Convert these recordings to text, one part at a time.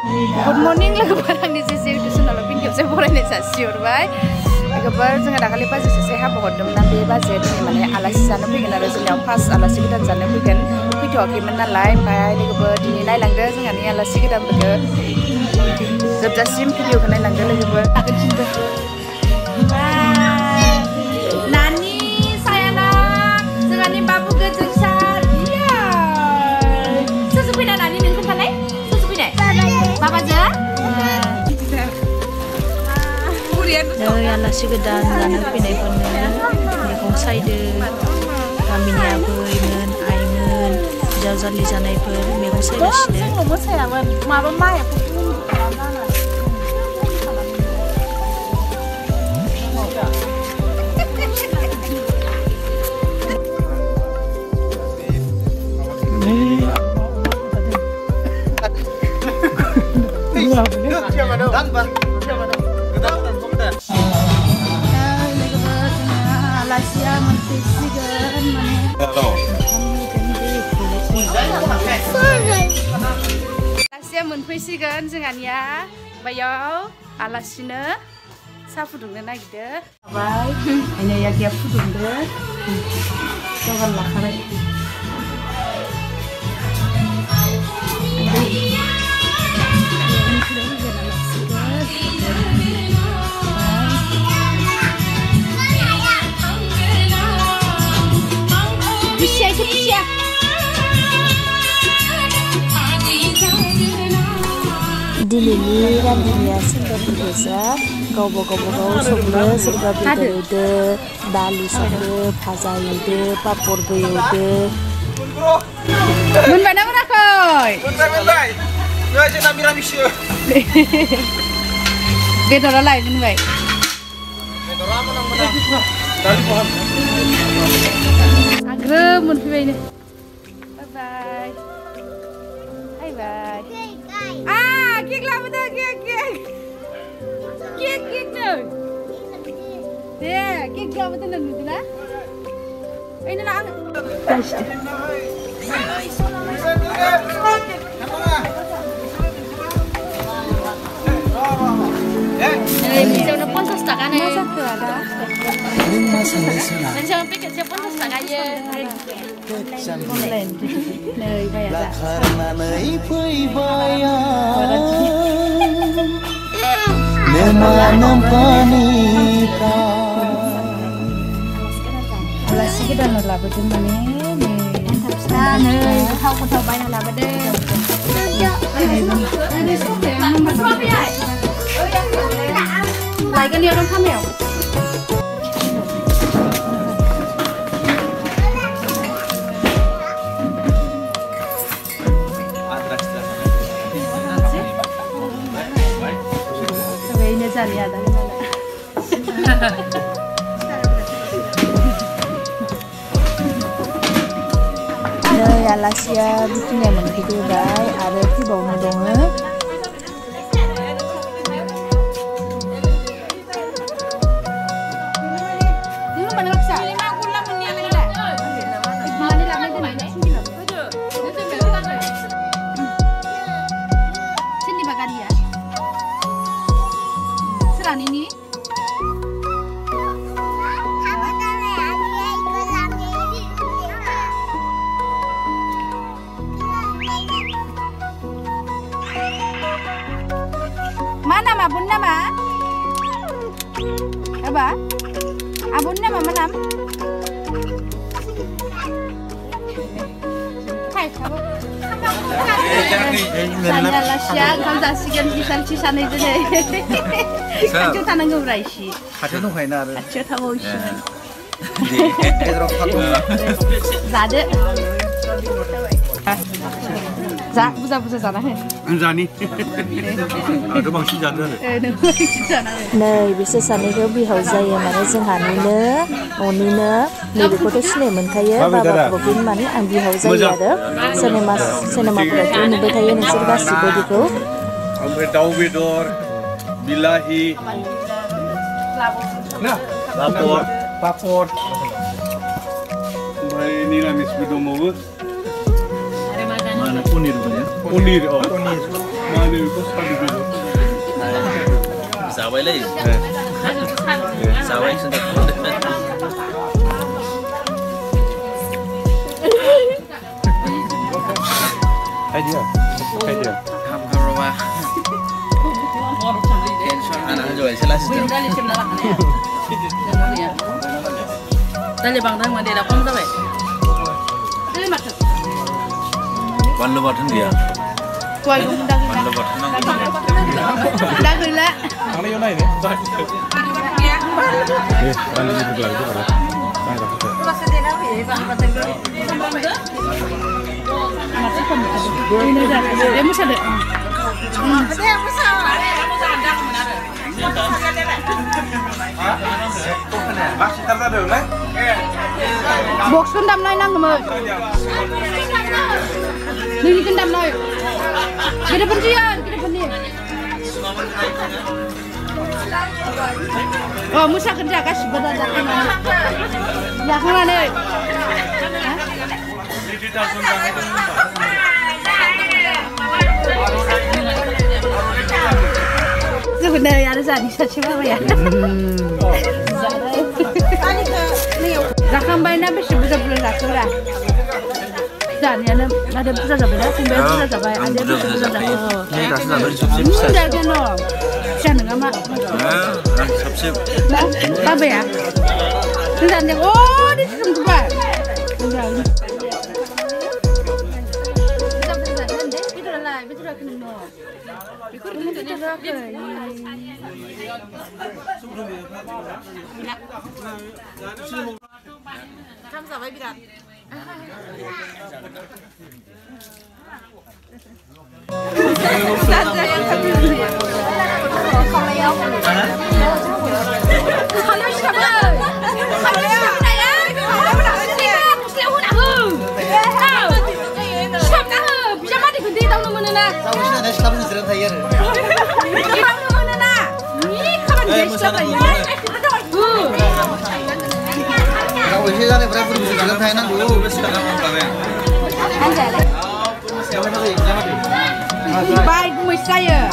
Good morning लोगोफोर आंनि जेसे इउटुब फिन खेबसे फरायनाय जासिहरबाय लोगोफोर जोंहा दाखालि बाजै सासे हाबा हरदोंमोन ना बे बाजैया दिनै माने आलासि जानो फैगोन आरो जोंनियाव फार्स्ट आलासि गोदान जानो फैगोन फैथ'वाखैमोन नालाय ओमफ्राय लोगोफोर दिनै नायलांदो जोंहानि आलासि गोदानफोरखौ जोबजासिम भिडिअखौ नायलांदो लोगोफोर आगोलसिमबो नानि सायाना जोंहानि बाबु गोजोंसार सोर फैना नानि नों खोन्थानाय सोर फैनाय बाबाजों आलासि गोदान जानो फैनायफोरनो मैगं सायदो गामिनि आबैमोन आइमोन हिनजावजालि जानायफोर मैगं सायगासिनो मोसायामोन माबा मायाखौ Alasia menfisikan Alasia menfisikan जोंहानिया बायाव आलासिनो साहा फुदुंनो नागिरदो बाय आइना यागिया फुदुंदो जगार लाखाबाय दिनैनि रान्दिनिया सेंग्राफोरखौसो गावबा गाव संनो सोरबा बेदर एवदो दालि संदो भाजा एवदो पापड़बो एवदो मोनबाय ना मोनाखै मोनबाय नै जोंना मिरामिससो बेदरालाय मोनबाय बेदरा मोनां दालि बहन आग्रोम मोनफैबायनो बाय बाय बाय Kek lah betul kek tu. Deh, kek lah betul nanti lah. Ini lah. Bisa udah 50 taka nih. Masa tu ada? Macam paket siapa 50 taka je. Online. Nơi bây giờ. Alasi kita nak labat tu mana? Nih, kau bayar nak labat deh. Lagi ni orang kamel. Cari ada di mana? Nah, Alasia bikinnya begitu baik. Ada di bawah dongeng. Ini mana laksa? Ini mana abun nama? Apa? Abun nama mana? Hai, kamu. Sandal siang, kamu tak siang kisah itu deh. Kacu tanah ngurai sih. Kacu tu hai nara. Kacu tahu sih. Zade. Zak, buza sana he. Anjani. Ada bangsi jada le. Nei, bisa sana ke bihau zaya mana जोंहानिनो न'निनो नैबेखौथ' सिनाय मोनखायो बाबा प्रबिन माने आं bihau zaya आरो सिनेमाफोराव नुबाय थायो नोंसोर गासिबो बेखौ ओमफ्राय दाउ बेदर बिलाहि ना पापर ओमफ्राय निरामिसबो दंबावो Mana punir punya? Punir, oh. Zawai Zawai sudah. Hai dia. Hamkarwa. Anak jual selesai. Tadi bang dah mana dia dah pom sampai. Tadi macam. Wanlu batan dia. Kuai dah Wanlu batan nang. dah gila. Mana yang lain ni? Orang ini juga lagi tu. Ini dah. Dia mesti ada. Box kan đâm lại năng rồi. Ini kan đâm lại. Kita penjian, kita penjian. Oh, musa kerja kasih berada di mana? Ya kan mana? Sebenarnya ada jadi siapa ya? Zakam bayar bersih bersih belum zakam lah. Dan ada besar sampai dah, tinggal besar sampai ada besar sampai. Ini dah sudah bersih. Sudah kan lo, siapa nama mak? Sabsi. Apa ya? Sudah ni, oh di sini juga. Sudah. Betul lah, betul lah kena. Betul lah Kamu sampai bilang. Baik, saya.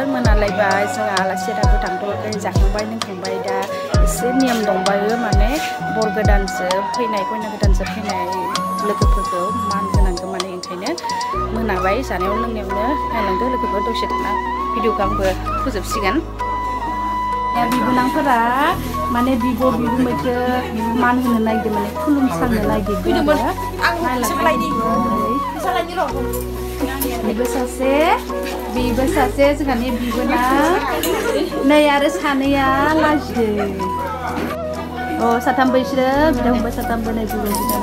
Menalaibai, saya alasi dah bertanggung jawaban yang kembali dah. Seniam dongbayo mana borgadan se, pinai kau nak dan se pinai lekuk lekuk, man senang ke mana yang kena. Menabai, sana orang ni mana, yang tu lekuk lekuk tu setengah video kang berfusipsikan. Ya bibu nang pera, mana bibu mereka man hendak lagi mana kulum sang lagi. Video mana? Ang sebelah ini. Sebelah ini loh. Biba sase sekarang biba na naya resanya lagi. Oh, satam bersih, kita buat satam bersih juga kita.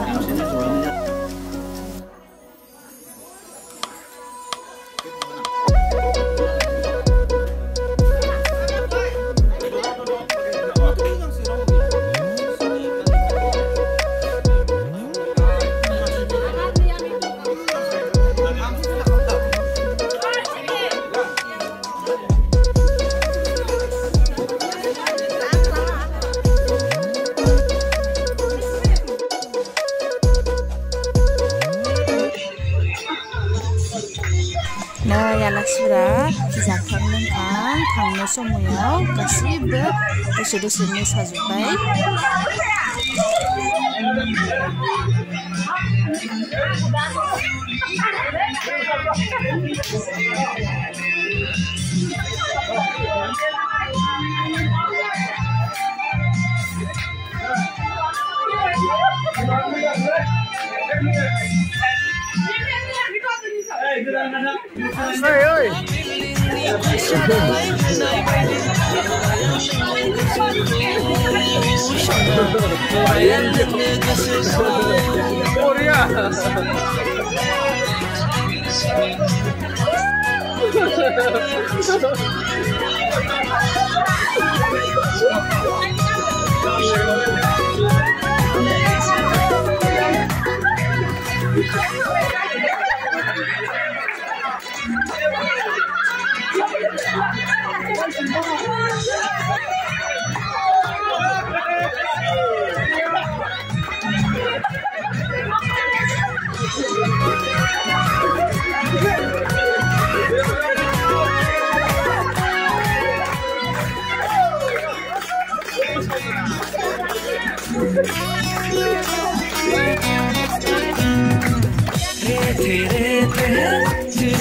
Nah, ya laksura zakam nengkang tangno somoyaw gasibo dose-doseni sajubai.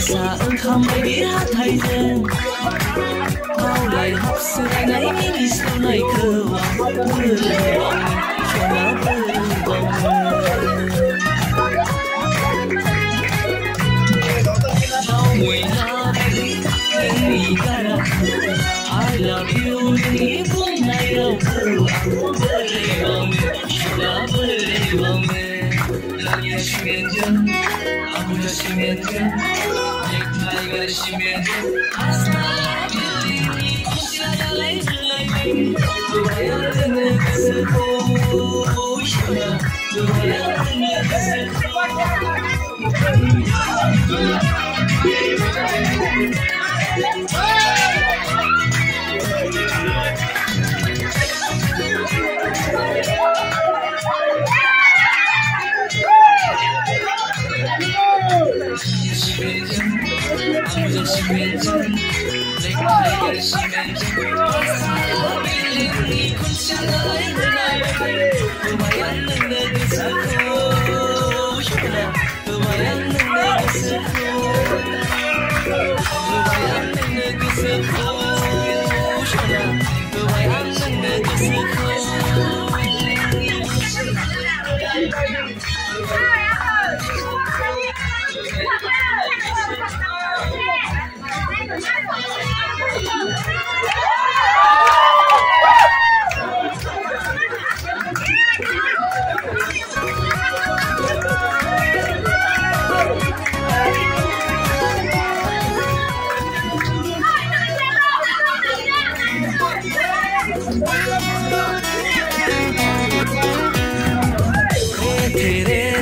जोसा ओंखाम बायदि हाथायजों बावलाय हाबसोलायनाय मिनिस्लुनायखौ बोरैबावनो सना बोरैबावनो दावैना बायदि नोंनि गारा I love you नोंनि बुंनाय रावखौ आं बोरैबावनो सना बोरैबावनो नोंनि सिमेन्टजों आंबो सिमेन्टजों नेकटाइगा सिमेन्टजों हास्ताबिलिनि खुसियालाय होलायबाय गोबाया दोनो गोसोखौ सना गोबाया दोनो गोसोखौ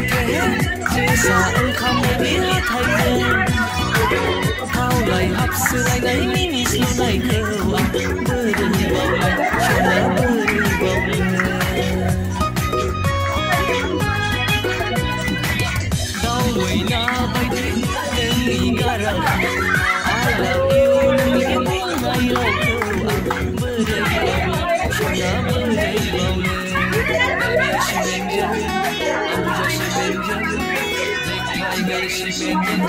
जोसा ओंखाम बायदि हाथायजों बावलाय हाबसोलायनाय मिनिस्लुनायखौ आं बोरैबावनो सना बोरैबावनो दावैना बायदि नोंनि गारा I love you नोंनि बुंनाय रावखौ आं बोरैबावनो सना बोरैबावनो नोंनि सिमेन्टजों आंबो सिमेन्टजों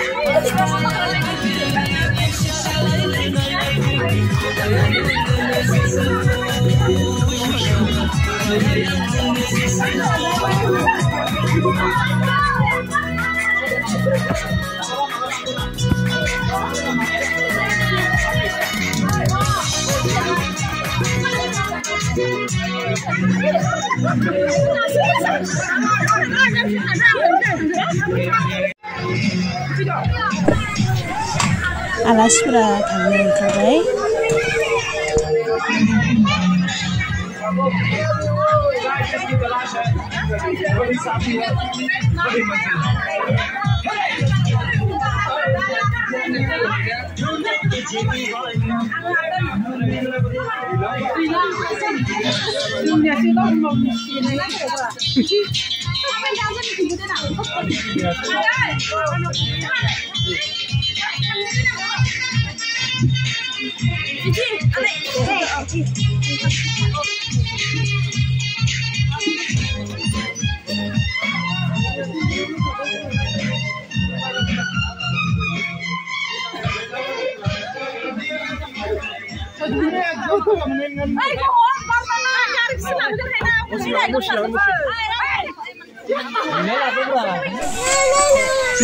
आलासिफोरा थांनो ओंखारबाय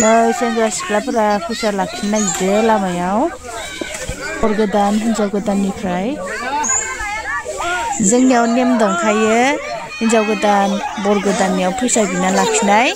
नै सेंग्रा सिख्लाफोरा फैसा लाखिनो नागिरदों लामायाव बर गोदान हिनजाव गोदाननिफ्राय जोंनियाव नेम दंखायो हिनजाव गोदान बर गोदाननियाव फैसा बिना लाखिनाय